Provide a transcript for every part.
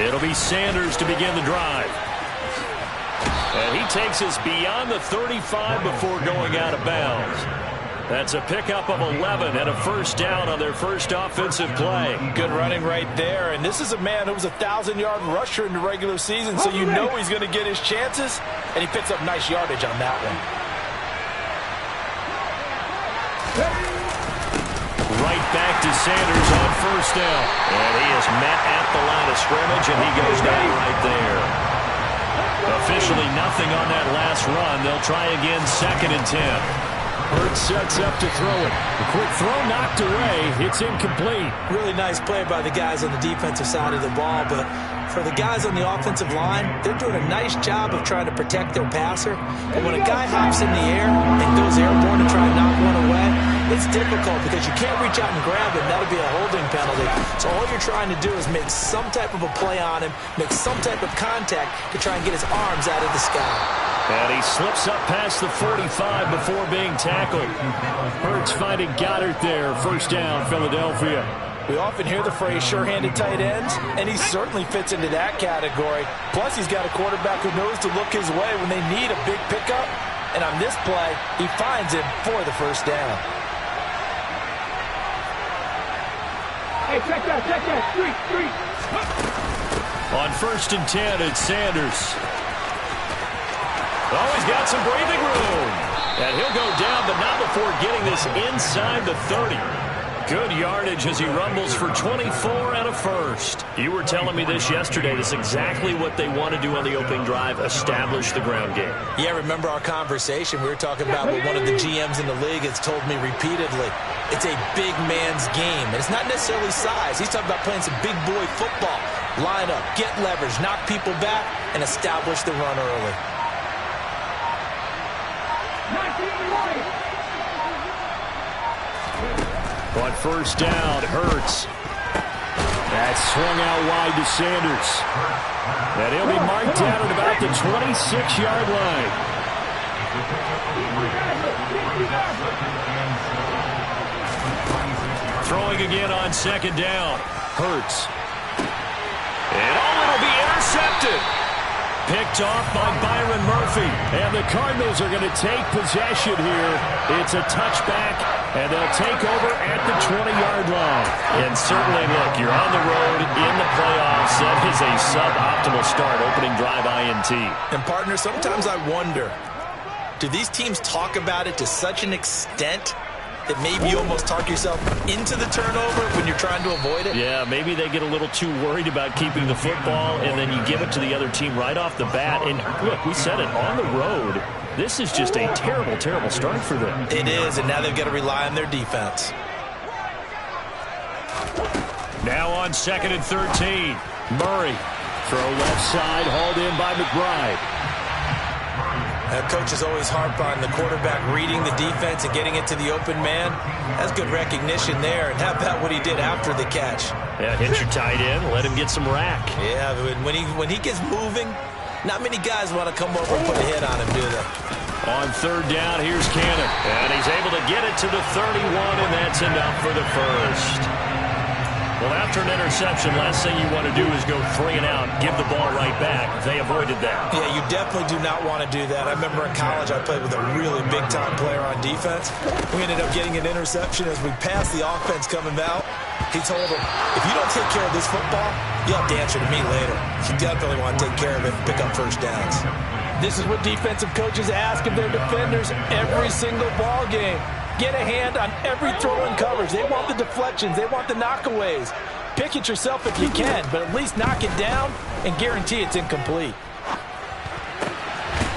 It'll be Sanders to begin the drive. And he takes us beyond the 35 before going out of bounds. That's a pickup of 11 and a first down on their first offensive play. Good running right there. And this is a man who was a 1,000-yard rusher in the regular season, so you know he's going to get his chances. And he picks up nice yardage on that one. Right back to Sanders on first down. And he is met at the line of scrimmage, and he goes down right there. Officially nothing on that last run. They'll try again, 2nd and 10. Hurts sets up to throw it. The quick throw knocked away. It's incomplete. Really nice play by the guys on the defensive side of the ball, but for the guys on the offensive line, they're doing a nice job of trying to protect their passer. But when a guy hops in the air and goes airborne to try and knock one away, it's difficult because you can't reach out and grab him. That'll be a holding penalty. So all you're trying to do is make some type of a play on him, make some type of contact to try and get his arms out of the sky. And he slips up past the 45 before being tackled. Hurts finding Goddard there. First down, Philadelphia. We often hear the phrase sure-handed tight ends, and he certainly fits into that category. Plus, he's got a quarterback who knows to look his way when they need a big pickup. And on this play, he finds him for the first down. Hey, check that, street. On 1st and 10, it's Sanders. Oh, he's got some breathing room. And he'll go down, but not before getting this inside the 30. Good yardage as he rumbles for 24 and a first. You were telling me this yesterday. This is exactly what they want to do on the opening drive, establish the ground game. Yeah, remember our conversation. We were talking about what one of the GMs in the league has told me repeatedly. It's a big man's game, and it's not necessarily size. He's talking about playing some big boy football. Line up, get leverage, knock people back, and establish the run early. On first down, Hurts. That's swung out wide to Sanders. And he'll be marked down at about the 26-yard line. Throwing again on 2nd down. Hurts. And it'll be intercepted. Picked off by Byron Murphy. And the Cardinals are going to take possession here. It's a touchback, and they'll take over at the 20-yard line. And certainly, look, you're on the road in the playoffs. That is a suboptimal start, opening drive INT. And, partner, sometimes I wonder, do these teams talk about it to such an extent that maybe you almost talk yourself into the turnover when you're trying to avoid it? Yeah, maybe they get a little too worried about keeping the football, and then you give it to the other team right off the bat. And, look, we said it, on the road, this is just a terrible, terrible start for them. It is, and now they've got to rely on their defense. Now on 2nd and 13, Murray. Throw left side, hauled in by McBride. Coaches always harp on the quarterback reading the defense and getting it to the open man. That's good recognition there. And how about what he did after the catch? Yeah, hit your tight end, let him get some rack. Yeah, when he gets moving, not many guys want to come over and put a hit on him, do they? On 3rd down, here's Cannon. And he's able to get it to the 31, and that's enough for the first. Well, after an interception, last thing you want to do is go 3 and out, give the ball right back. They avoided that. Yeah, you definitely do not want to do that. I remember in college I played with a really big-time player on defense. We ended up getting an interception as we passed the offense coming out. He told him, if you don't take care of this football, you'll have to answer to me later. You definitely want to take care of it and pick up first downs. This is what defensive coaches ask of their defenders every single ball game. Get a hand on every throw and coverage. They want the deflections. They want the knockaways. Pick it yourself if you can, but at least knock it down and guarantee it's incomplete.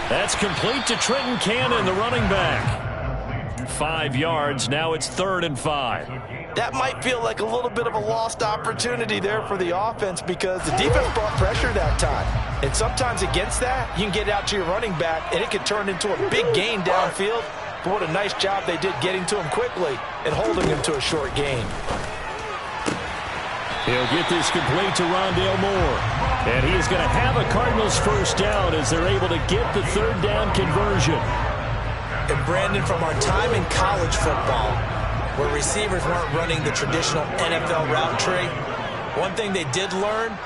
That's complete to Trenton Cannon, the running back. 5 yards. Now it's 3rd and 5. That might feel like a little bit of a lost opportunity there for the offense because the defense brought pressure that time. And sometimes against that, you can get out to your running back, and it can turn into a big gain downfield. But what a nice job they did getting to him quickly and holding him to a short gain. He'll get this complete to Rondale Moore. And he is going to have a Cardinals first down as they're able to get the 3rd down conversion. And Brandon, from our time in college football, where receivers weren't running the traditional NFL route tree, One thing they did learn,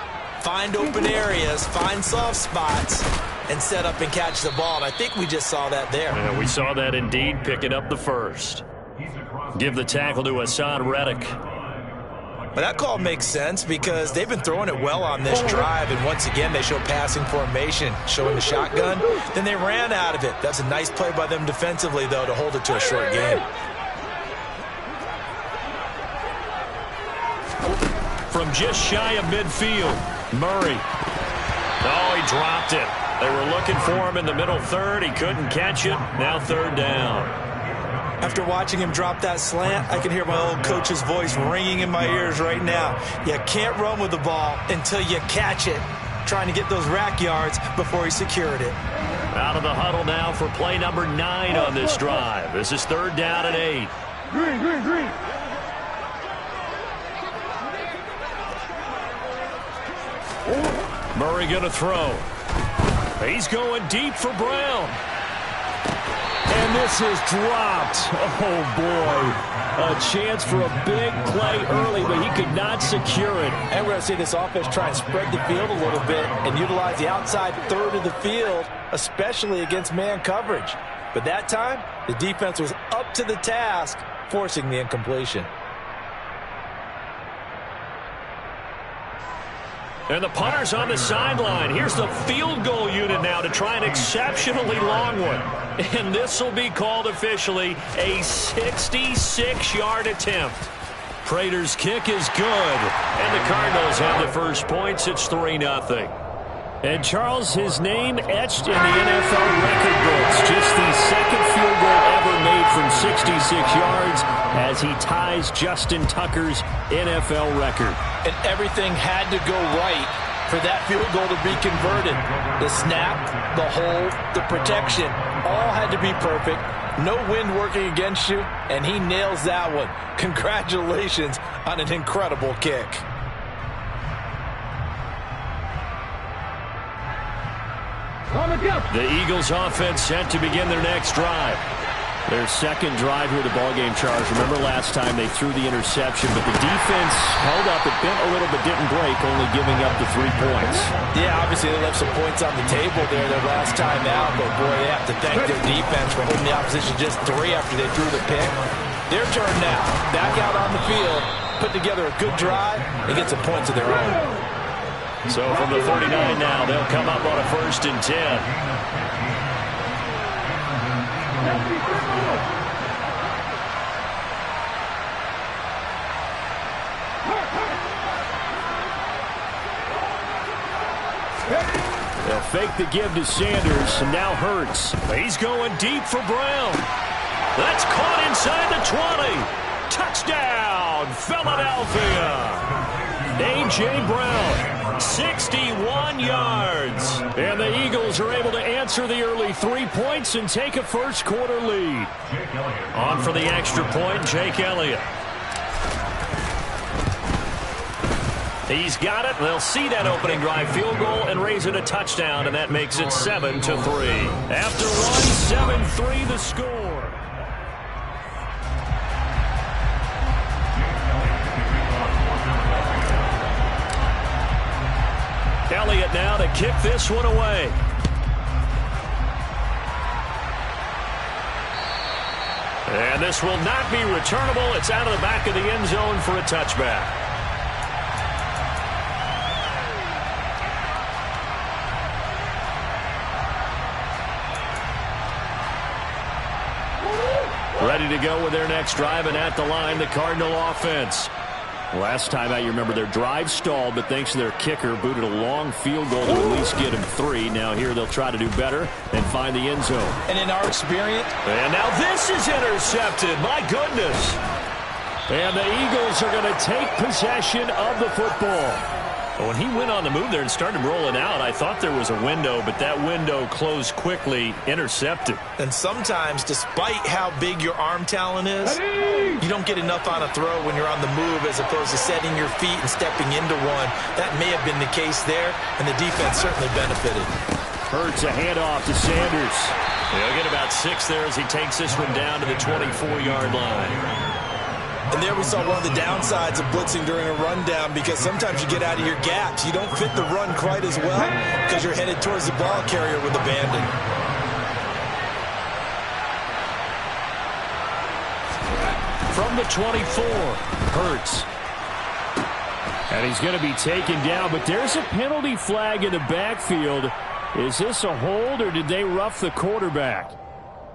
find open areas, find soft spots, and set up and catch the ball. And I think we just saw that there. Yeah, we saw that indeed, picking up the first. Give the tackle to Hassan Reddick. But that call makes sense because they've been throwing it well on this drive, and once again they show passing formation, showing the shotgun. Then they ran out of it. That's a nice play by them defensively, though, to hold it to a short game. From just shy of midfield, Murray. Oh, he dropped it. They were looking for him in the middle third. He couldn't catch it. Now third down. After watching him drop that slant, I can hear my old coach's voice ringing in my ears right now. You can't run with the ball until you catch it. Trying to get those rack yards before he secured it. Out of the huddle now for play number 9 on this drive. This is third down and 8. Green, green, green. Murray going to throw. He's going deep for Brown. And this is dropped. Oh, boy. A chance for a big play early, but he could not secure it. And we're going to see this offense try and spread the field a little bit and utilize the outside third of the field, especially against man coverage. But that time, the defense was up to the task, forcing the incompletion. And the punter's on the sideline. Here's the field goal unit now to try an exceptionally long one. And this will be called officially a 66-yard attempt. Prater's kick is good. And the Cardinals have the first points. It's 3-0. And Charles, his name etched in the NFL record books. Just the second field goal ever made from 66 yards as he ties Justin Tucker's NFL record. And everything had to go right for that field goal to be converted. The snap, the hold, the protection, all had to be perfect. No wind working against you, and he nails that one. Congratulations on an incredible kick. The Eagles offense set to begin their next drive. Their second drive here of the ballgame, Charles. Remember last time they threw the interception, but the defense held up. It bent a little but didn't break, only giving up the 3 points. Yeah, obviously they left some points on the table there their last time out, but boy, they have to thank their defense for holding the opposition just 3 after they threw the pick. Their turn now. Back out on the field, put together a good drive, and get some points of their own. So from the 39 now, they'll come up on a 1st and 10. They'll fake the give to Sanders, and now Hurts. He's going deep for Brown. That's caught inside the 20. Touchdown, Philadelphia. A.J. Brown, 61 yards. And the Eagles are able to answer the early 3 points and take a first-quarter lead. On for the extra point, Jake Elliott. He's got it. They'll see that opening drive field goal and raise it a touchdown, and that makes it 7-3. After one, 7-3 the score. Elliott now to kick this one away. And this will not be returnable. It's out of the back of the end zone for a touchback. Ready to go with their next drive, and at the line, the Cardinal offense. Last time out, you remember their drive stalled, but thanks to their kicker, booted a long field goal to at least get him 3. Now here they'll try to do better and find the end zone. And in our experience... And now this is intercepted. My goodness. And the Eagles are going to take possession of the football. When he went on the move there and started rolling out, I thought there was a window, but that window closed quickly, intercepted. And sometimes, despite how big your arm talent is, you don't get enough on a throw when you're on the move as opposed to setting your feet and stepping into one. That may have been the case there, and the defense certainly benefited. Hurts a handoff to Sanders. He'll get about 6 there as he takes this one down to the 24-yard line. And there we saw one of the downsides of blitzing during a rundown, because sometimes you get out of your gaps. You don't fit the run quite as well because you're headed towards the ball carrier with abandon. From the 24, Hurts. And he's going to be taken down, but there's a penalty flag in the backfield. Is this a hold, or did they rough the quarterback?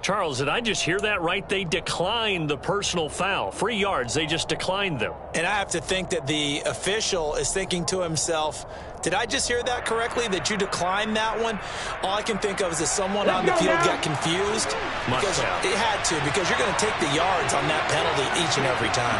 Charles, did I just hear that right? They declined the personal foul. 3 yards, they just declined them. And I have to think that the official is thinking to himself, did I just hear that correctly, that you declined that one? All I can think of is that someone on the field got confused. Because it had to, because you're going to take the yards on that penalty each and every time.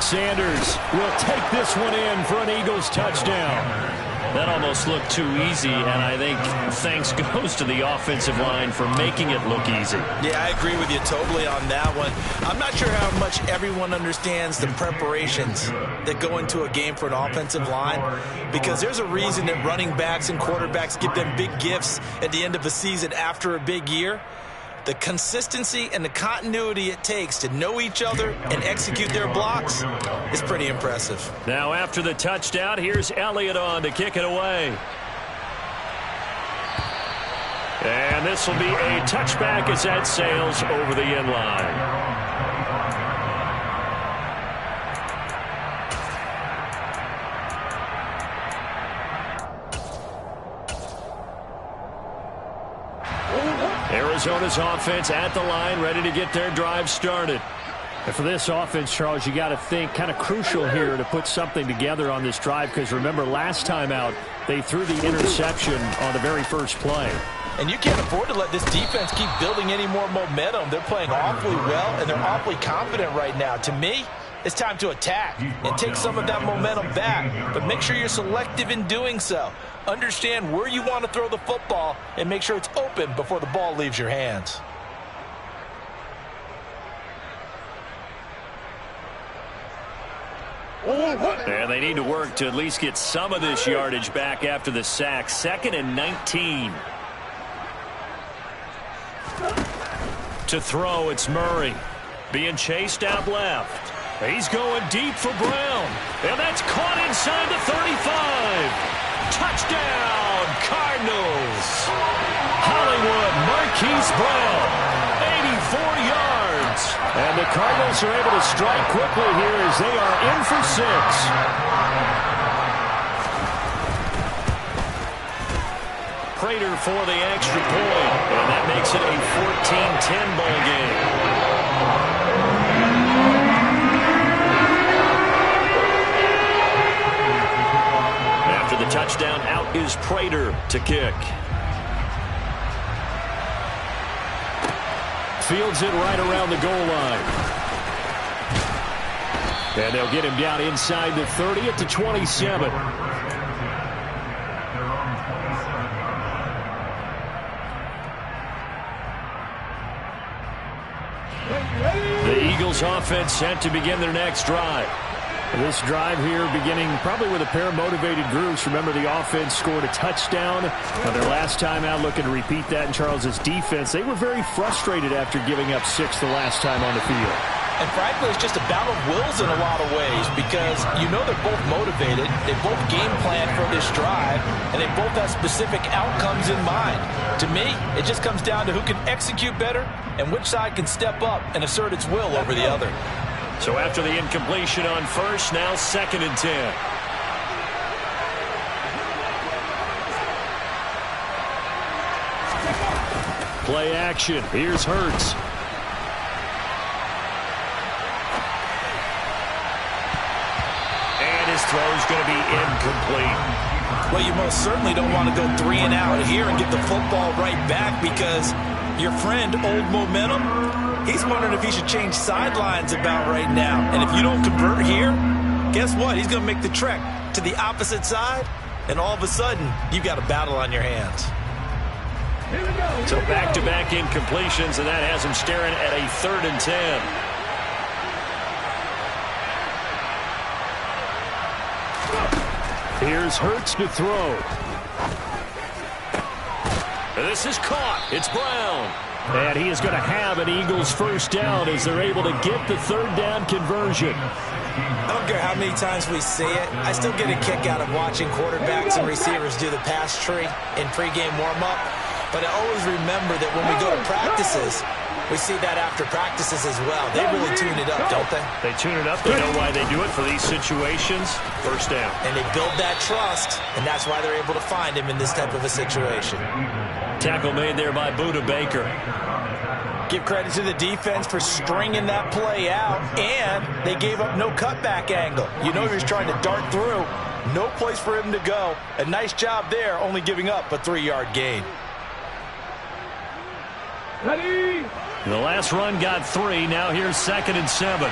Sanders will take this one in for an Eagles touchdown. That almost looked too easy, and I think thanks goes to the offensive line for making it look easy. Yeah, I agree with you totally on that one. I'm not sure how much everyone understands the preparations that go into a game for an offensive line, because there's a reason that running backs and quarterbacks give them big gifts at the end of a season after a big year. The consistency and the continuity it takes to know each other and execute their blocks is pretty impressive. Now after the touchdown, here's Elliott on to kick it away. And this will be a touchback as that sails over the end line. Arizona's offense at the line, ready to get their drive started. And for this offense, Charles, you got to think kind of crucial here to put something together on this drive, because remember last time out, they threw the interception on the very first play. And you can't afford to let this defense keep building any more momentum. They're playing awfully well, and they're awfully confident right now. To me, it's time to attack and take some of that momentum back, but make sure you're selective in doing so. Understand where you want to throw the football and make sure it's open before the ball leaves your hands. And they need to work to at least get some of this yardage back after the sack. 2nd and 19. To throw, it's Murray. Being chased out left. He's going deep for Brown. And that's caught inside the 35. Touchdown, Cardinals. Hollywood Marquise Brown, 84 yards. And the Cardinals are able to strike quickly here as they are in for 6. Prater for the extra point. And that makes it a 14-10 ball game. The touchdown, out is Prater to kick. Fields it right around the goal line. And they'll get him down inside the 30 at the 27. The Eagles offense set to begin their next drive. This drive here beginning probably with a pair of motivated groups. Remember, the offense scored a touchdown on their last time out, looking to repeat that in Charles's defense. They were very frustrated after giving up 6 the last time on the field. And frankly, it's just a battle of wills in a lot of ways, because you know they're both motivated, they both game plan for this drive, and they both have specific outcomes in mind. To me, it just comes down to who can execute better and which side can step up and assert its will over the other. So after the incompletion on first, now 2nd and 10. Play action. Here's Hurts. And his throw's going to be incomplete. Well, you most certainly don't want to go 3 and out here and get the football right back, because your friend, Old Momentum, he's wondering if he should change sidelines about right now. And if you don't convert here, guess what? He's going to make the trek to the opposite side, and all of a sudden, you've got a battle on your hands. So back-to-back incompletions, and that has him staring at a 3rd and 10. Here's Hurts to throw. This is caught. It's Brown. And he is going to have an Eagles first down as they're able to get the third down conversion. I don't care how many times we see it. I still get a kick out of watching quarterbacks and receivers do the pass tree in pregame warm-up. But I always remember that when we go to practices, we see that after practices as well. They really tune it up, don't they? They tune it up. They know why they do it for these situations. First down. And they build that trust, and that's why they're able to find him in this type of a situation. Tackle made there by Budda Baker. Give credit to the defense for stringing that play out, and they gave up no cutback angle. You know he was trying to dart through. No place for him to go. A nice job there, only giving up a 3-yard gain. Ready? The last run got 3. Now here's 2nd and 7.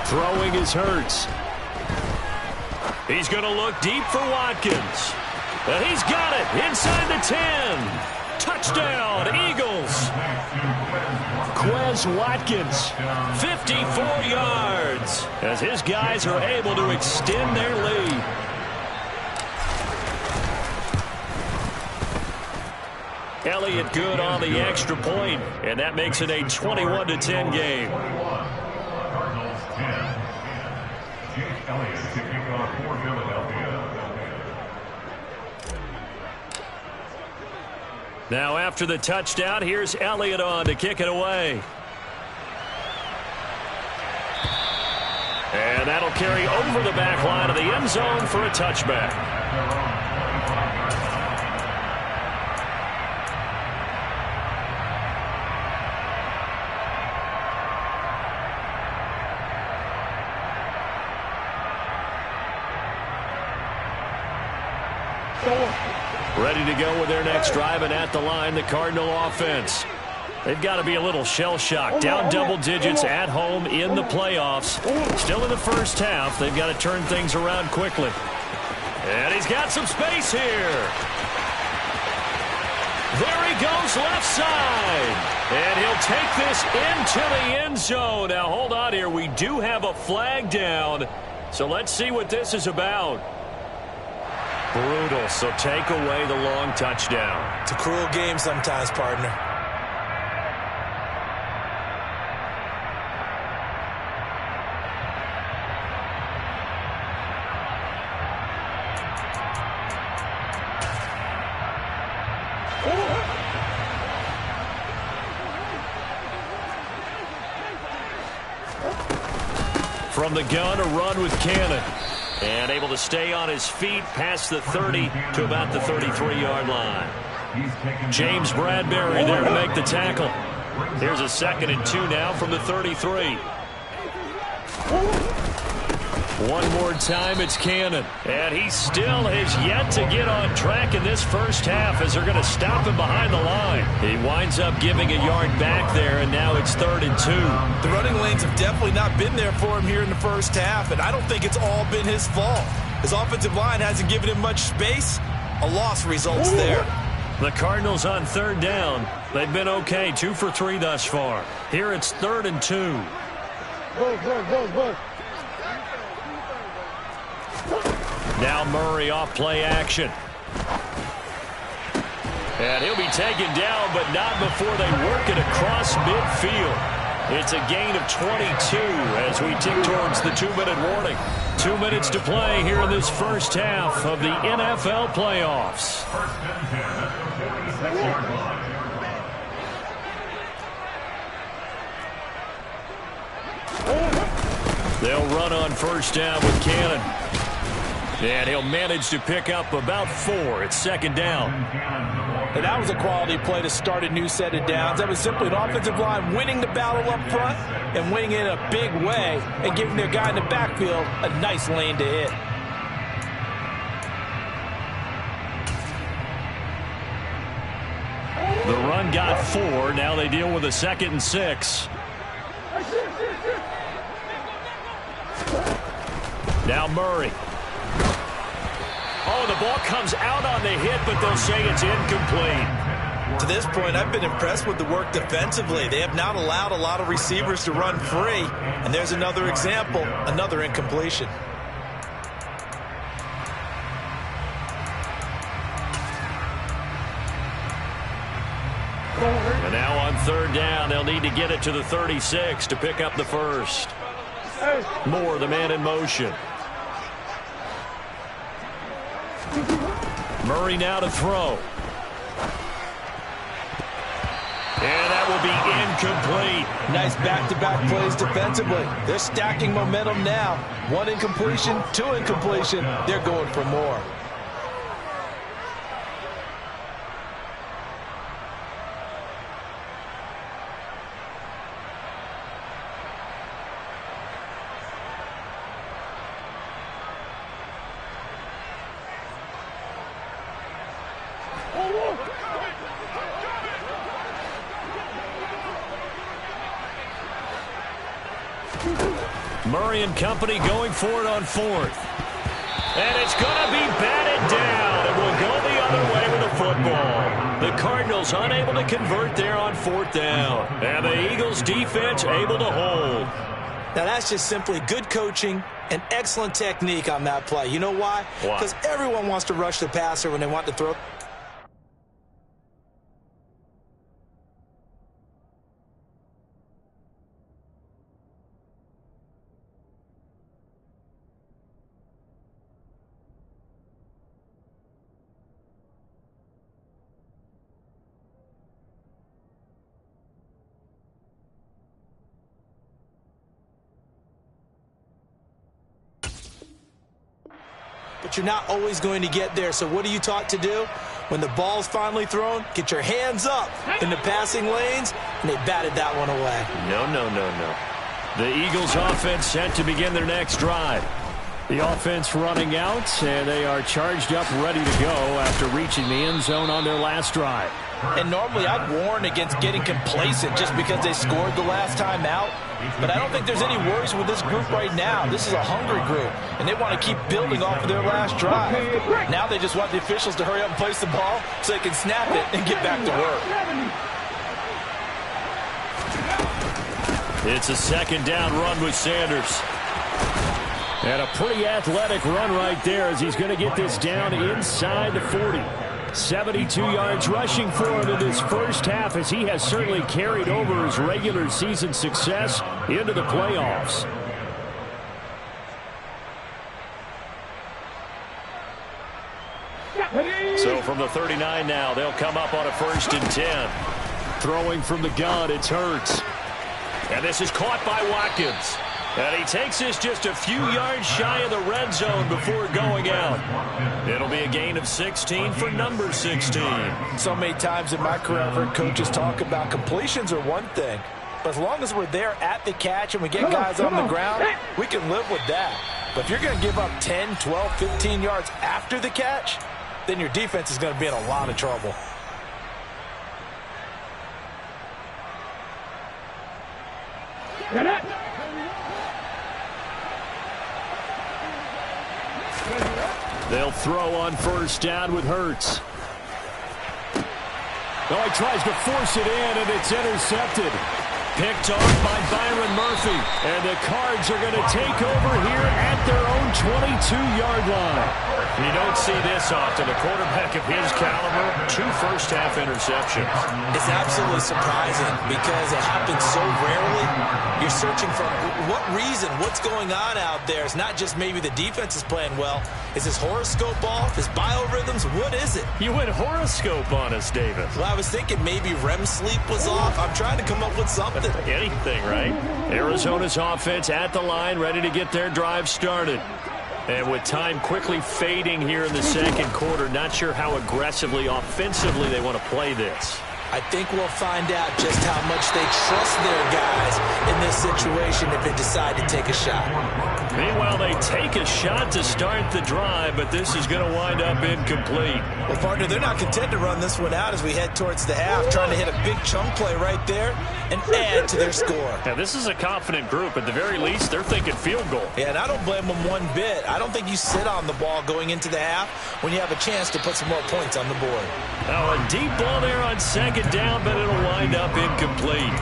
Throwing is Hurts. He's going to look deep for Watkins. And he's got it inside the 10. Touchdown, Eagles. Quez Watkins, 54 yards, as his guys are able to extend their lead. Elliott good on the extra point, and that makes it a 21-10 game. Now after the touchdown, here's Elliott on to kick it away. And that'll carry over the back line of the end zone for a touchback. Ready to go with their next drive, and at the line, the Cardinal offense. They've got to be a little shell-shocked. Down double digits at home in the playoffs. Still in the first half. They've got to turn things around quickly. And he's got some space here. There he goes left side. And he'll take this into the end zone. Now, hold on here. We do have a flag down. So let's see what this is about. Brutal, so take away the long touchdown. It's a cruel game sometimes, partner. From the gun, a run with Cannon. And able to stay on his feet past the 30 to about the 33-yard line. James Bradbury there to make the tackle. Here's a 2nd and 2 now from the 33. One more time, it's Cannon. And he still has yet to get on track in this first half as they're going to stop him behind the line. He winds up giving a yard back there, and now it's 3rd and 2. The running lanes have definitely not been there for him here in the first half, and I don't think it's all been his fault. His offensive line hasn't given him much space. A loss results there. The Cardinals on 3rd down. They've been okay, 2 for 3 thus far. Here it's 3rd and 2. Now Murray off play action. And he'll be taken down, but not before they work it across midfield. It's a gain of 22 as we tick towards the 2-minute warning. 2 minutes to play here in this first half of the NFL playoffs. They'll run on first down with Cannon. And he'll manage to pick up about 4. It's 2nd down. And that was a quality play to start a new set of downs. That was simply an offensive line winning the battle up front and winning it in a big way and giving their guy in the backfield a nice lane to hit. The run got 4. Now they deal with a 2nd and 6. Now Murray. Oh, the ball comes out on the hit, but they'll say it's incomplete. To this point, I've been impressed with the work defensively. They have not allowed a lot of receivers to run free. And there's another example, another incompletion. third down. They'll need to get it to the 36 to pick up the first. Moore, the man in motion. Murray now to throw. And that will be incomplete. Nice back-to-back plays defensively. They're stacking momentum now. 1 incompletion, 2 incompletion. They're going for more. Murray and company going for it on 4th. And it's going to be batted down. It will go the other way with the football. The Cardinals unable to convert there on 4th down. And the Eagles defense able to hold. Now that's just simply good coaching and excellent technique on that play. You know why? Because everyone wants to rush the passer when they want to throw. But you're not always going to get there. So what are you taught to do? When the ball's finally thrown, get your hands up in the passing lanes, and they batted that one away. No. The Eagles offense set to begin their next drive. The offense running out, and they are charged up, ready to go after reaching the end zone on their last drive. And normally I'd warn against getting complacent just because they scored the last time out. But I don't think there's any worries with this group right now. This is a hungry group, and they want to keep building off of their last drive. Now they just want the officials to hurry up and place the ball so they can snap it and get back to work. It's a 2nd down run with Sanders. And a pretty athletic run right there as he's going to get this down inside the 40. 72 yards rushing for him in this first half as he has certainly carried over his regular season success into the playoffs. So from the 39 now, they'll come up on a 1st and 10. Throwing from the gun, it's Hurts. And this is caught by Watkins. And he takes this just a few yards shy of the red zone before going out. It'll be a gain of 16 for number 16. So many times in my career, I've heard coaches talk about completions are one thing. But as long as we're there at the catch and we get guys on the ground, we can live with that. But if you're going to give up 10, 12, 15 yards after the catch, then your defense is going to be in a lot of trouble. They'll throw on 1st down with Hurts. Oh, he tries to force it in, and it's intercepted. Picked off by Byron Murphy. And the Cards are going to take over here at their own 22-yard line. You don't see this often. A quarterback of his caliber, 2 first-half interceptions. It's absolutely surprising because it happens so rarely. You're searching for what reason, what's going on out there. It's not just maybe the defense is playing well. Is his horoscope off? His biorhythms? What is it? You went horoscope on us, David. Well, I was thinking maybe REM sleep was off. I'm trying to come up with something. Anything, right? Arizona's offense at the line, ready to get their drive started. And with time quickly fading here in the 2nd quarter, not sure how aggressively, offensively they want to play this. I think we'll find out just how much they trust their guys in this situation if they decide to take a shot. Meanwhile, they take a shot to start the drive, but this is going to wind up incomplete. Well, partner, they're not content to run this one out as we head towards the half, trying to hit a big chunk play right there and add to their score. Now, this is a confident group. At the very least, they're thinking field goal. Yeah, and I don't blame them one bit. I don't think you sit on the ball going into the half when you have a chance to put some more points on the board. Now, a deep ball there on 2nd down, but it'll wind up incomplete.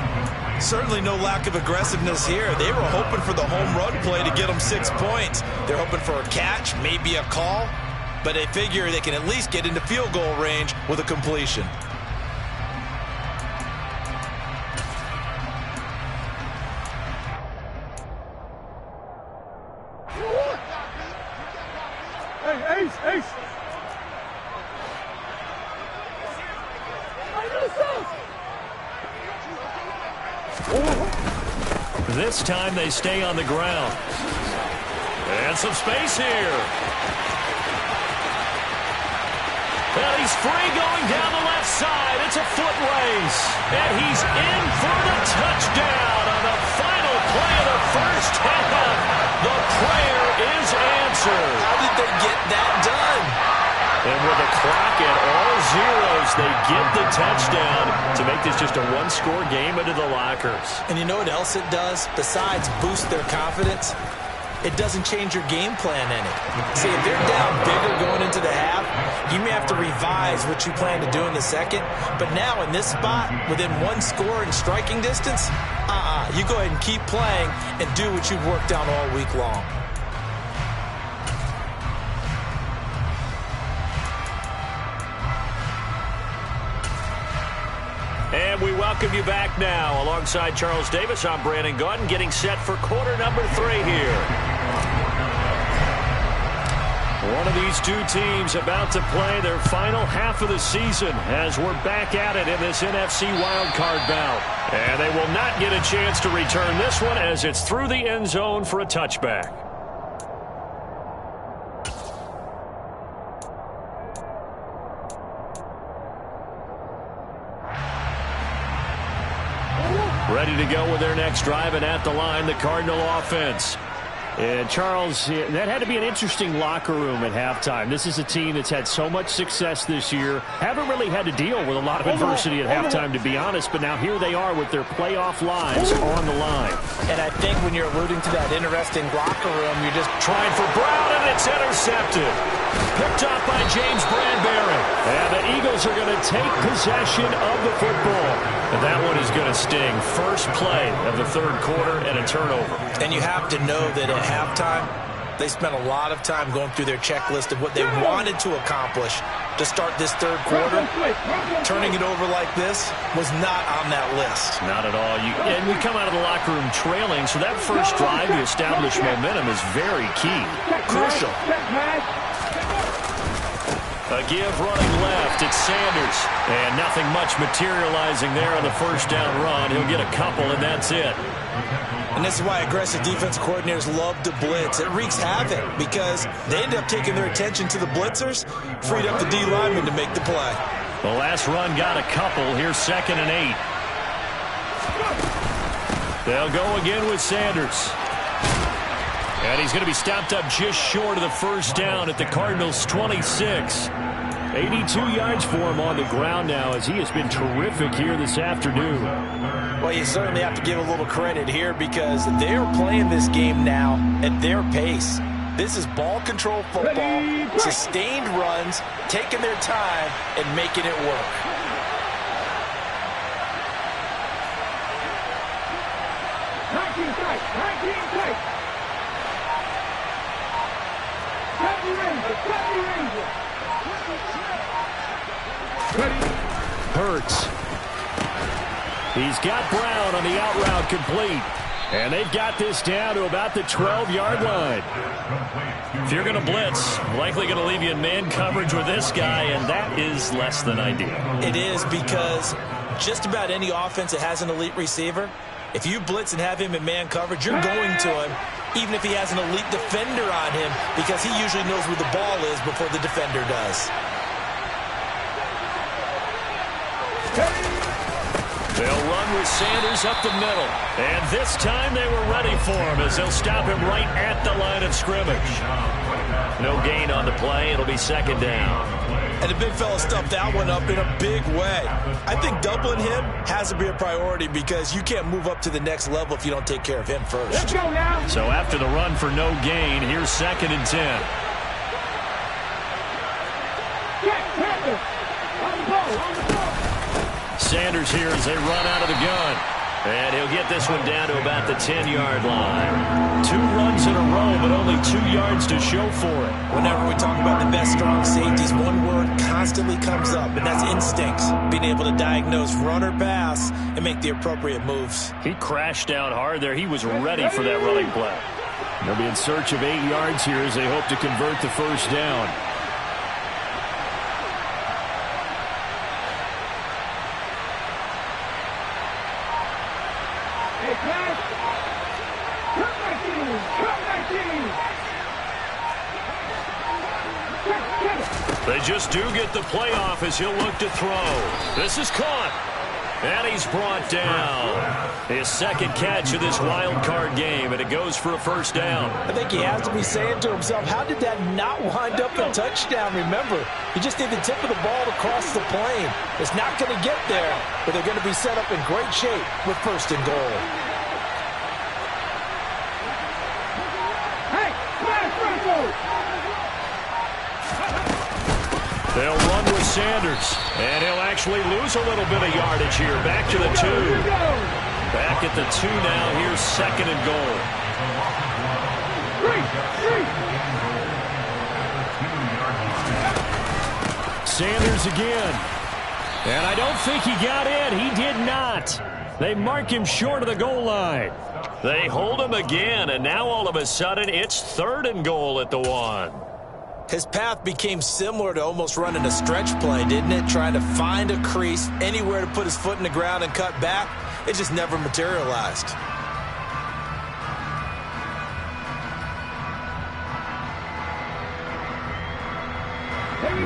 Certainly no lack of aggressiveness here. They were hoping for the home run play to get them 6 points. They're hoping for a catch, maybe a call, but they figure they can at least get into field goal range with a completion. This time they stay on the ground. And some space here. And he's free going down the left side. It's a foot race. And he's in for the touchdown on the final play of the first half. The prayer is answered. How did they get that done? And with the clock at all zeros, they get the touchdown to make this just a one-score game into the lockers. And you know what else it does? Besides boost their confidence, it doesn't change your game plan any. See, if they're down bigger going into the half, you may have to revise what you plan to do in the second. But now in this spot, within one score and striking distance, you go ahead and keep playing and do what you've worked on all week long. And we welcome you back now. Alongside Charles Davis, I'm Brandon Gaudin, getting set for quarter number 3 here. One of these two teams about to play their final half of the season as we're back at it in this NFC wildcard bout. And they will not get a chance to return this one as it's through the end zone for a touchback. Ready to go with their next drive, and at the line, the Cardinal offense. And Charles, that had to be an interesting locker room at halftime. This is a team that's had so much success this year. Haven't really had to deal with a lot of adversity at halftime, to be honest. But now here they are with their playoff lives on the line. And I think when you're alluding to that interesting locker room, you're just trying for Brown, and it's intercepted. Picked off by James Bradbury. And the Eagles are going to take possession of the football. And that one is going to sting. First play of the third quarter and a turnover. And you have to know that at halftime, they spent a lot of time going through their checklist of what they wanted to accomplish to start this third quarter. Turning it over like this was not on that list. Not at all. And we come out of the locker room trailing, so that first drive to establish momentum is very key. Crucial. A give running left. It's Sanders. And nothing much materializing there on the first down run. He'll get a couple, and that's it. And this is why aggressive defense coordinators love to blitz. It wreaks havoc because they end up taking their attention to the blitzers, freed up the D lineman to make the play. The last run got a couple. Here's 2nd and 8. They'll go again with Sanders. And he's going to be stopped up just short of the first down at the Cardinals' 26. 82 yards for him on the ground now as he has been terrific here this afternoon. Well, you certainly have to give a little credit here because they're playing this game now at their pace. This is ball control football, sustained runs, taking their time and making it work. Hurts. He's got Brown on the out route complete. And they've got this down to about the 12-yard line. If you're going to blitz, likely going to leave you in man coverage with this guy, and that is less than ideal. It is because just about any offense that has an elite receiver, if you blitz and have him in man coverage, you're going to him, even if he has an elite defender on him, because he usually knows where the ball is before the defender does. They'll run with Sanders up the middle. And this time they were ready for him as they'll stop him right at the line of scrimmage. No gain on the play. It'll be 2nd down. And the big fella stuffed that one up in a big way. I think doubling him has to be a priority because you can't move up to the next level if you don't take care of him first. Let's go now. So after the run for no gain, here's 2nd and 10. Sanders here as they run out of the gun. And he'll get this one down to about the 10-yard line. 2 runs in a row, but only 2 yards to show for it. Whenever we talk about the best strong safeties, one word constantly comes up, and that's instincts. Being able to diagnose run or pass and make the appropriate moves. He crashed down hard there. He was ready for that running play. They'll be in search of 8 yards here as they hope to convert the first down. Yes. Come back in. Come back in. They just do get the playoff as he'll look to throw. This is caught. And he's brought down. His second catch of this wild card game, and it goes for a first down. I think he has to be saying to himself, how did that not wind up a touchdown? Remember, you just need the tip of the ball to cross the plane. It's not going to get there, but they're going to be set up in great shape with first and goal. Hey, smash Franco! They'll run with Sanders, and he'll actually lose a little bit of yardage here. Back to the 2. Back at the 2 now. Here's second and goal. Sanders again. And I don't think he got in. He did not. They mark him short of the goal line. They hold him again, and now all of a sudden it's third and goal at the 1. His path became similar to almost running a stretch play, didn't it? Trying to find a crease, anywhere to put his foot in the ground and cut back. It just never materialized.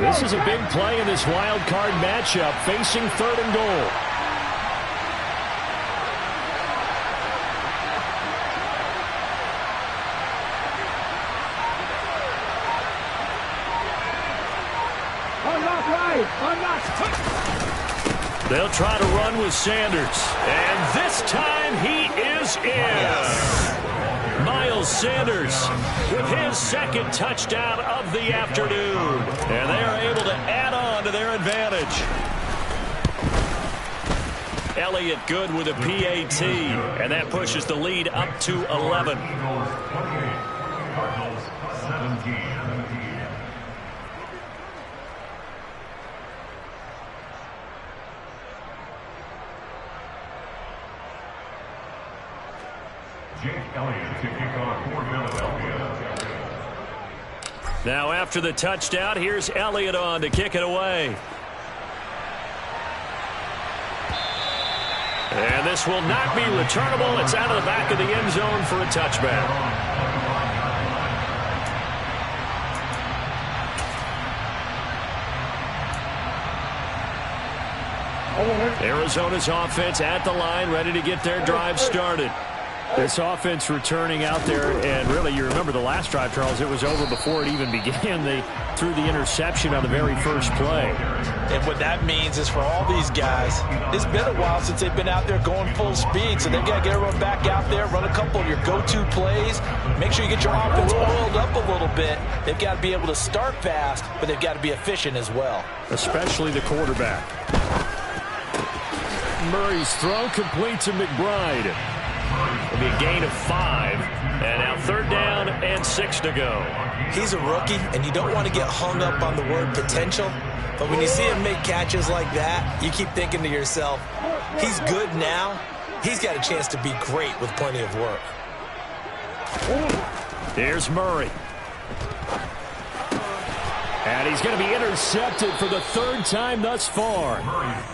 This is a big play in this wild card matchup, facing third and goal. They'll try to run with Sanders. And this time he is in. Yes. Miles Sanders with his second touchdown of the afternoon. And they are able to add on to their advantage. Elliott good with a PAT. And that pushes the lead up to 11. Now after the touchdown, here's Elliott on to kick it away. And this will not be returnable. It's out of the back of the end zone for a touchback. Arizona's offense at the line, ready to get their drive started. This offense returning out there, and really, you remember the last drive, Charles, it was over before it even began. They threw the interception on the very first play. And what that means is for all these guys, it's been a while since they've been out there going full speed, so they've got to get everyone back out there, run a couple of your go-to plays, make sure you get your offense oiled up a little bit. They've got to be able to start fast, but they've got to be efficient as well. Especially the quarterback. Murray's throw complete to McBride. It'll be a gain of 5, and now third down and 6 to go. He's a rookie, and you don't want to get hung up on the word potential, but when you see him make catches like that, you keep thinking to yourself, he's good now. He's got a chance to be great with plenty of work. Here's Murray. And he's going to be intercepted for the third time thus far.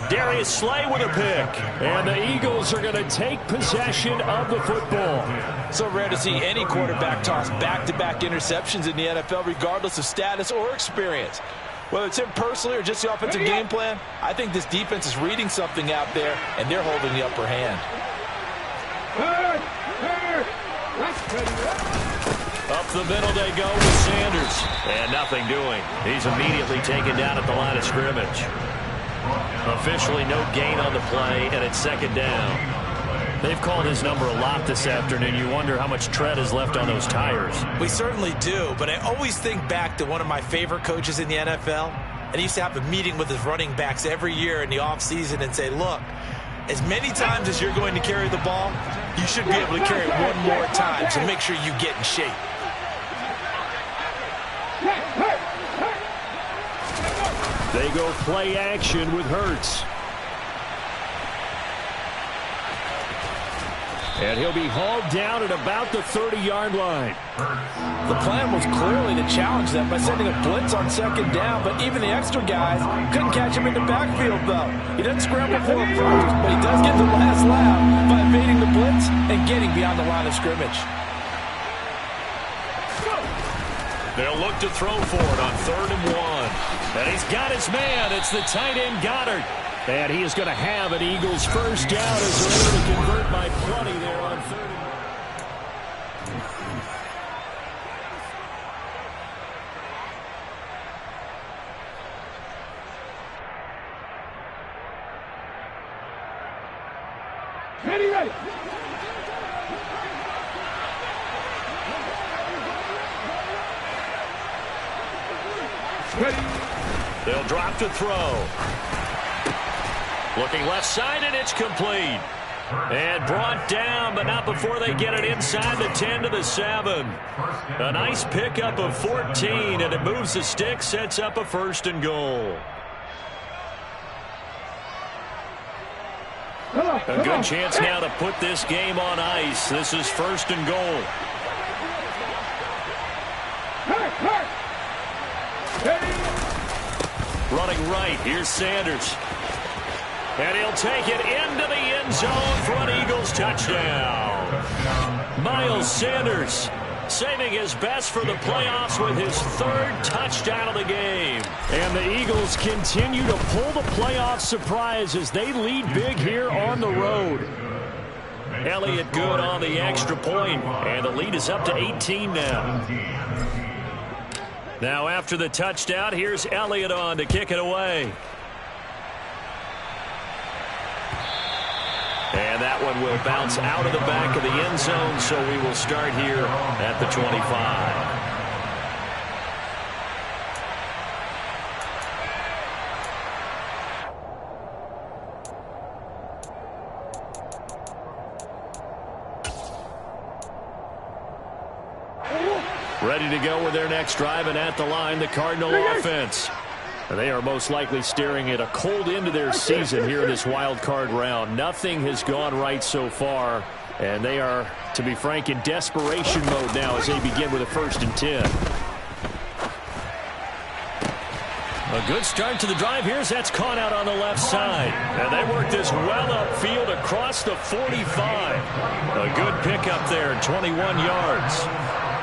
Darius Slay with a pick. And the Eagles are going to take possession of the football. So rare to see any quarterback toss back-to-back interceptions in the NFL, regardless of status or experience. Whether it's him personally or just the offensive game plan, I think this defense is reading something out there, and they're holding the upper hand. Up the middle they go with Sanders. And nothing doing. He's immediately taken down at the line of scrimmage. Officially no gain on the play, and it's second down. They've called his number a lot this afternoon. You wonder how much tread is left on those tires. We certainly do, but I always think back to one of my favorite coaches in the NFL. And he used to have a meeting with his running backs every year in the offseason and say, look, as many times as you're going to carry the ball, you should be able to carry it one more time, so make sure you get in shape. They go play action with Hurts. And he'll be hauled down at about the 30-yard line. The plan was clearly to challenge them by sending a blitz on second down, but even the extra guys couldn't catch him in the backfield, though. He doesn't scramble for him first, but he does get the last laugh by evading the blitz and behind the line of scrimmage. They'll look to throw for it on 3rd and 1. And he's got his man. It's the tight end Goddard. And he is going to have an Eagles first down as they're able to convert by plenty there on 3rd and 1. Ready, ready. Ready. They'll drop to throw. Looking left side, and it's complete. And brought down, but not before they get it inside the 10 to the 7. A nice pickup of 14, and it moves the stick, sets up a 1st and goal. A good chance now to put this game on ice. This is 1st and goal. Running right, here's Sanders. And he'll take it into the end zone for an Eagles touchdown. Miles Sanders saving his best for the playoffs with his 3rd touchdown of the game. And the Eagles continue to pull the playoff surprise as they lead big here on the road. Elliott good on the extra point, and the lead is up to 18 now. Now after the touchdown, here's Elliott on to kick it away. And that one will bounce out of the back of the end zone, so we will start here at the 25. Ready to go with their next drive, and at the line, the Cardinal offense. And they are most likely staring at a cold end to their season here in this wild card round. Nothing has gone right so far, and they are, to be frank, in desperation mode now as they begin with a 1st and 10. A good start to the drive. Here's that's caught out on the left side. And they work this well upfield across the 45. A good pickup there, 21 yards.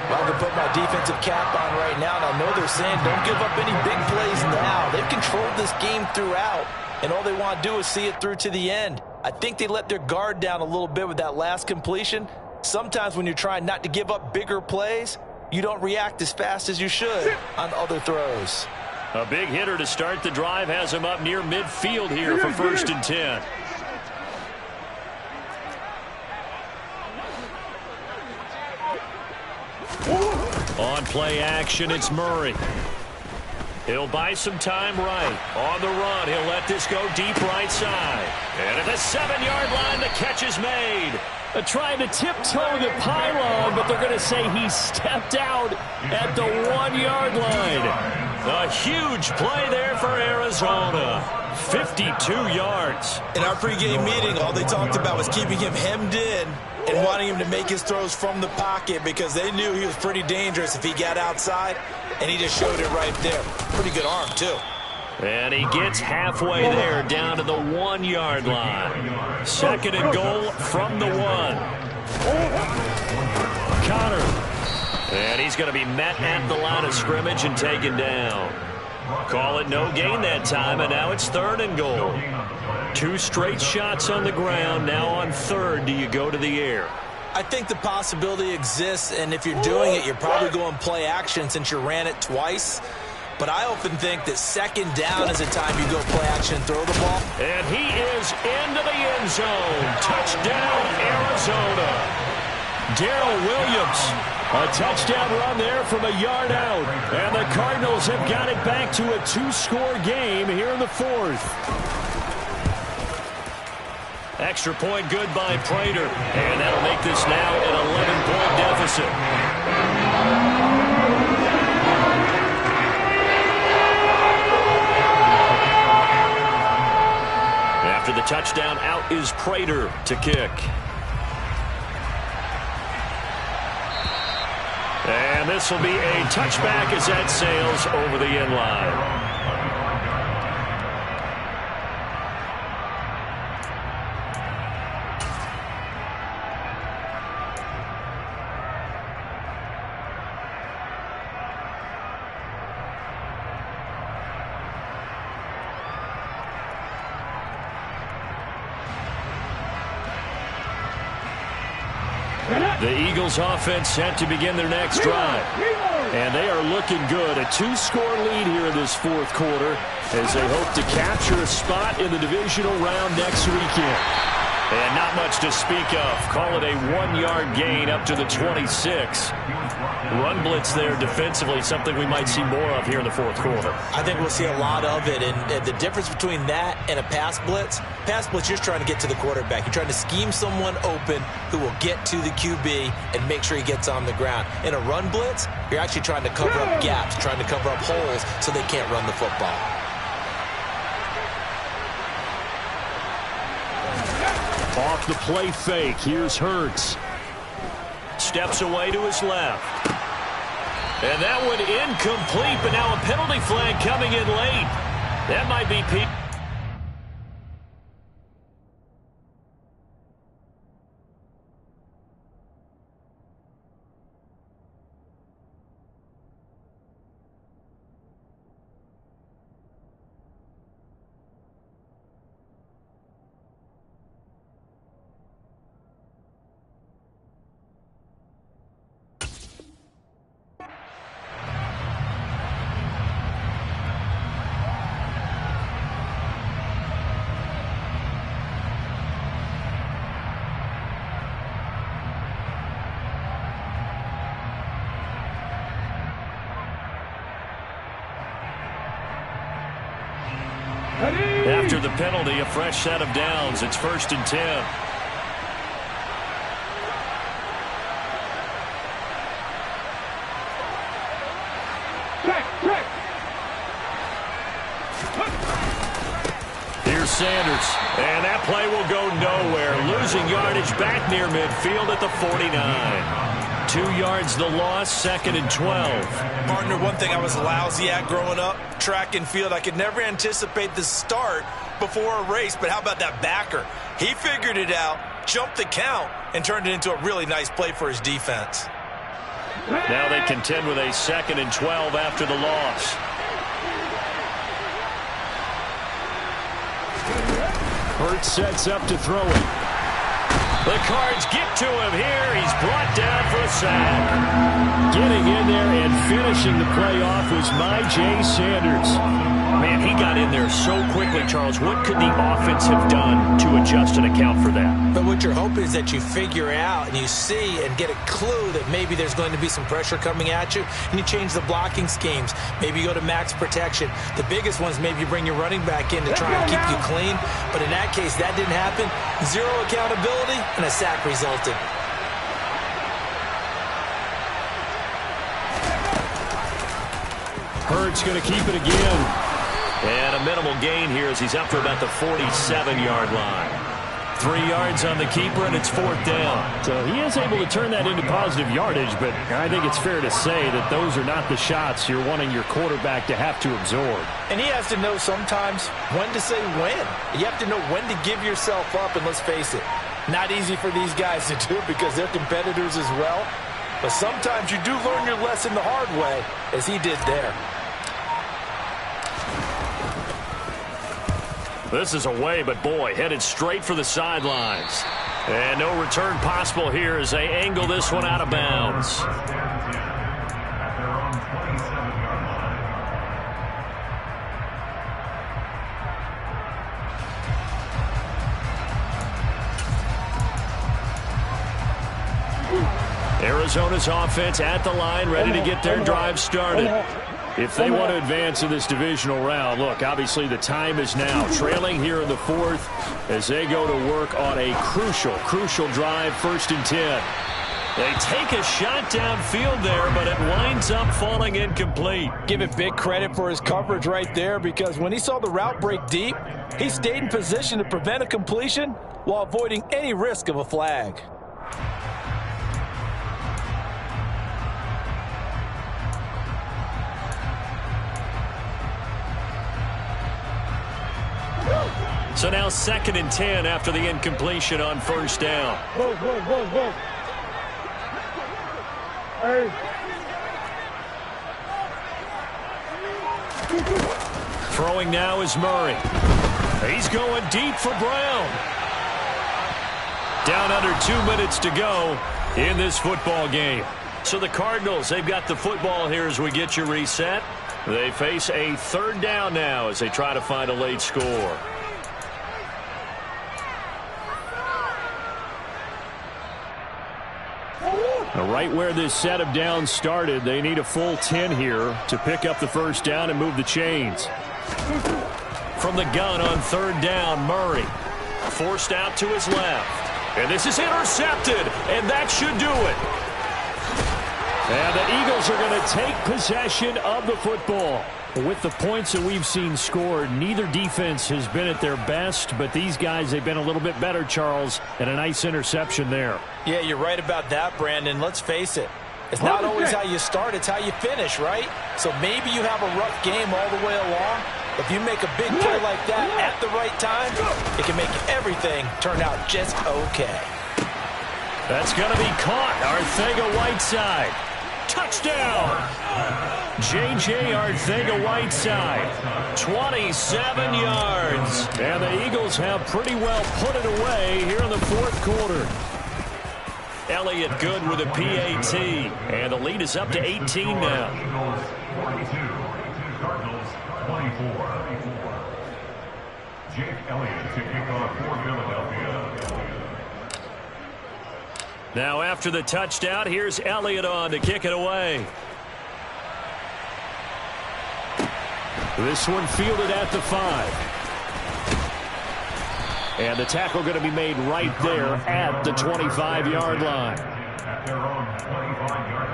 Well, I can put my defensive cap on right now, and I know they're saying don't give up any big plays now. They've controlled this game throughout, and all they want to do is see it through to the end. I think they let their guard down a little bit with that last completion. Sometimes when you're trying not to give up bigger plays, you don't react as fast as you should on other throws. A big hitter to start the drive has him up near midfield here for 1st and 10. On play action, it's Murray. He'll buy some time right. On the run, he'll let this go deep right side. And at the 7-yard line, the catch is made. Trying to tiptoe the pylon, but they're going to say he stepped out at the 1-yard line. A huge play there for Arizona. 52 yards. In our pregame meeting, all they talked about was keeping him hemmed in and wanting him to make his throws from the pocket because they knew he was pretty dangerous if he got outside, and he just showed it right there. Pretty good arm, too. And he gets halfway there down to the 1-yard line. 2nd and goal from the 1. Connor. And he's going to be met at the line of scrimmage and taken down. Call it no gain that time, and now it's 3rd and goal. 2 straight shots on the ground. Now on 3rd, do you go to the air? I think the possibility exists, and if you're doing it, you're probably going play action since you ran it twice. But I often think that 2nd down is the time you go play action and throw the ball. And he is into the end zone. Touchdown, Arizona. Darrell Williams. A touchdown run there from a yard out. And the Cardinals have got it back to a 2-score game here in the 4th. Extra point good by Prater. And that'll make this now an 11-point deficit. After the touchdown, out is Prater to kick. And this will be a touchback as that sails over the end line. The Eagles offense set to begin their next drive. And they are looking good. A 2-score lead here in this fourth quarter as they hope to capture a spot in the divisional round next weekend. And not much to speak of. Call it a 1-yard gain up to the 26. Run blitz there defensively, something we might see more of here in the fourth quarter. I think we'll see a lot of it. And the difference between that and a pass blitz, you're trying to get to the quarterback. You're trying to scheme someone open who will get to the QB and make sure he gets on the ground. In a run blitz, you're actually trying to cover up gaps, trying to cover up holes so they can't run the football. Off the play fake, here's Hurts. Steps away to his left. And that one incomplete, but now a penalty flag coming in late. That might be Pete. After the penalty, a fresh set of downs. It's 1st and 10. Here's Sanders, and that play will go nowhere. Losing yardage back near midfield at the 49. 2 yards the loss, 2nd and 12. Partner, one thing I was lousy at growing up, track and field, I could never anticipate the start before a race, but how about that backer? He figured it out, jumped the count, and turned it into a really nice play for his defense. Now they contend with a 2nd and 12 after the loss. Hurts sets up to throw it. The Cards get to him here. He's brought down for a sack. Getting in there and finishing the play off was Myjai Sanders. Man, he got in there so quickly, Charles. What could the offense have done to adjust and account for that? But what you're hoping is that you figure out and you see and get a clue that maybe there's going to be some pressure coming at you, and you change the blocking schemes. Maybe you go to max protection. The biggest ones, maybe you bring your running back in to try and keep you clean. But in that case, that didn't happen. Zero accountability, and a sack resulted. Hurts going to keep it again. And a minimal gain here as he's up for about the 47-yard line. 3 yards on the keeper, and it's 4th down. So he is able to turn that into positive yardage, but I think it's fair to say that those are not the shots you're wanting your quarterback to have to absorb. And he has to know sometimes when to say when. You have to know when to give yourself up, and let's face it, not easy for these guys to do because they're competitors as well. But sometimes you do learn your lesson the hard way, as he did there. This is away, but boy, headed straight for the sidelines. And no return possible here as they angle this one out of bounds. Arizona's offense at the line, ready to get their drive started. If they want to advance in this divisional round, look, obviously the time is now. Trailing here in the 4th as they go to work on a crucial drive, 1st and 10. They take a shot downfield there, but it winds up falling incomplete. Give it big credit for his coverage right there, because when he saw the route break deep, he stayed in position to prevent a completion while avoiding any risk of a flag. So now 2nd and 10 after the incompletion on 1st down. Go. Hey. Throwing now is Murray. He's going deep for Brown. Down under 2 minutes to go. in this football game. So the Cardinals, they've got the football here as we get you reset. They face a third down now as they try to find a late score. Right where this set of downs started, they need a full 10 here to pick up the first down and move the chains. From the gun on third down, Murray forced out to his left. And this is intercepted, and that should do it. And the Eagles are going to take possession of the football. With the points that we've seen scored, neither defense has been at their best, but these guys, they've been a little bit better, Charles, and a nice interception there. Yeah, you're right about that, Brandon. Let's face it. It's not always how you start, it's how you finish, right? So maybe you have a rough game all the way along. If you make a big play like that at the right time, it can make everything turn out just okay. That's going to be caught. Arcega-Whiteside. Touchdown! J.J. Arcega-Whiteside, 27 yards. And the Eagles have pretty well put it away here in the fourth quarter. Elliott good with a PAT. And the lead is up to 18 now. Eagles 42, Cardinals 24. Jake Elliott to kick off for Philadelphia. Now after the touchdown, here's Elliott on to kick it away. This one fielded at the 5. And the tackle going to be made right there at the 25-yard line. At their own 25-yard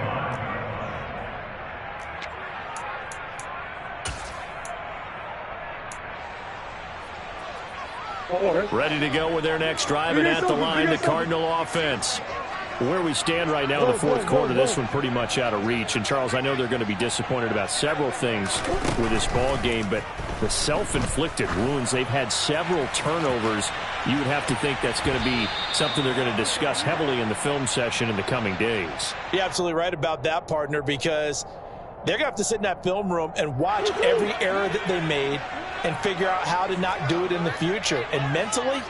line. Ready to go with their next drive, and at the line, the Cardinal offense. Where we stand right now in the fourth quarter, this one pretty much out of reach. And, Charles, I know they're going to be disappointed about several things with this ball game, but the self-inflicted wounds, they've had several turnovers. You would have to think that's going to be something they're going to discuss heavily in the film session in the coming days. You're absolutely right about that, partner, because they're going to have to sit in that film room and watch every error that they made and figure out how to not do it in the future. And mentally,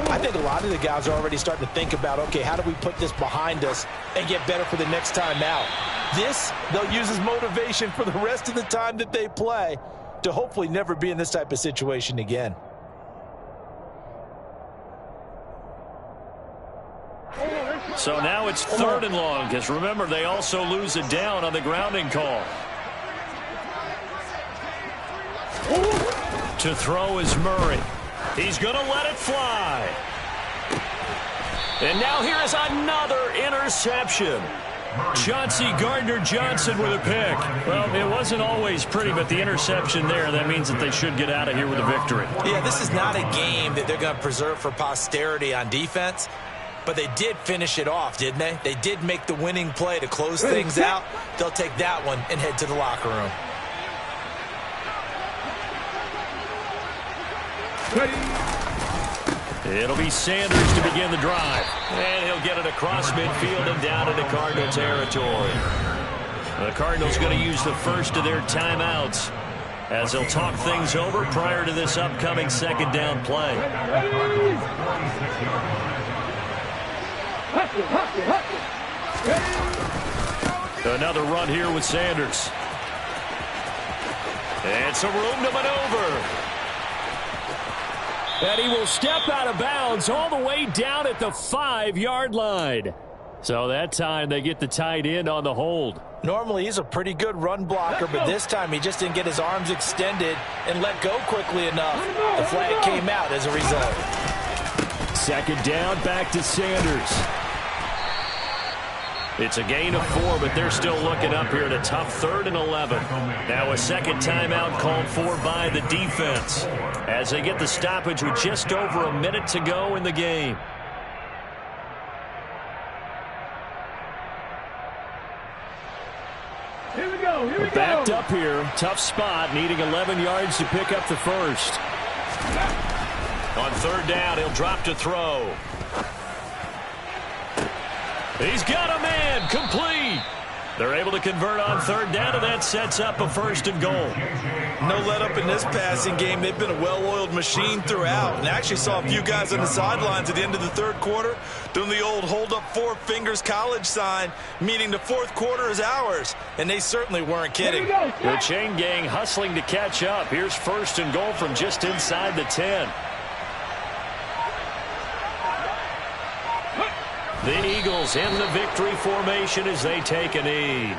I think a lot of the guys are already starting to think about, okay, how do we put this behind us and get better for the next time out? This, they'll use as motivation for the rest of the time that they play to hopefully never be in this type of situation again. So now it's third and long, because remember, they also lose it down on the grounding call. To throw is Murray. He's going to let it fly. And now here is another interception. Chauncey Gardner-Johnson with a pick. Well, it wasn't always pretty, but the interception there, that means that they should get out of here with a victory. Yeah, this is not a game that they're going to preserve for posterity on defense, but they did finish it off, didn't they? They did make the winning play to close things out. They'll take that one and head to the locker room. It'll be Sanders to begin the drive. And he'll get it across midfield and down into Cardinal territory. The Cardinals going to use the first of their timeouts as they'll talk things over prior to this upcoming second down play. Another run here with Sanders. And some room to maneuver. And he will step out of bounds all the way down at the 5-yard line. So that time they get the tight end on the hold. Normally he's a pretty good run blocker, but this time he just didn't get his arms extended and let go quickly enough. The flag came out as a result. Second down, back to Sanders. It's a gain of 4, but they're still looking up here at a tough 3rd and 11. Now a second timeout called for by the defense as they get the stoppage with just over a minute to go in the game. Here we go. Here we go. Backed up here. Tough spot. Needing 11 yards to pick up the first. On third down, he'll drop to throw. He's got a man. Complete. They're able to convert on third down, and that sets up a 1st and goal. No let up in this passing game. They've been a well-oiled machine throughout. And I actually saw a few guys on the sidelines at the end of the third quarter Doing the old hold up 4 fingers college sign, meaning the fourth quarter is ours. And they certainly weren't kidding. The chain gang hustling to catch up. Here's 1st and goal from just inside the 10. The Eagles in the victory formation as they take a knee.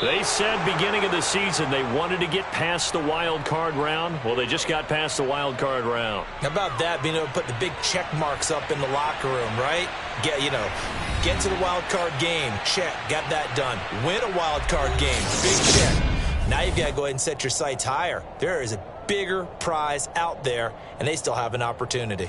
They said beginning of the season they wanted to get past the wild card round. Well, they just got past the wild card round. How about that, being able to put the big check marks up in the locker room, right? Get to the wild card game. Check. Got that done. Win a wild card game. Big check. Now you've got to go ahead and set your sights higher. There is a bigger prize out there, and they still have an opportunity.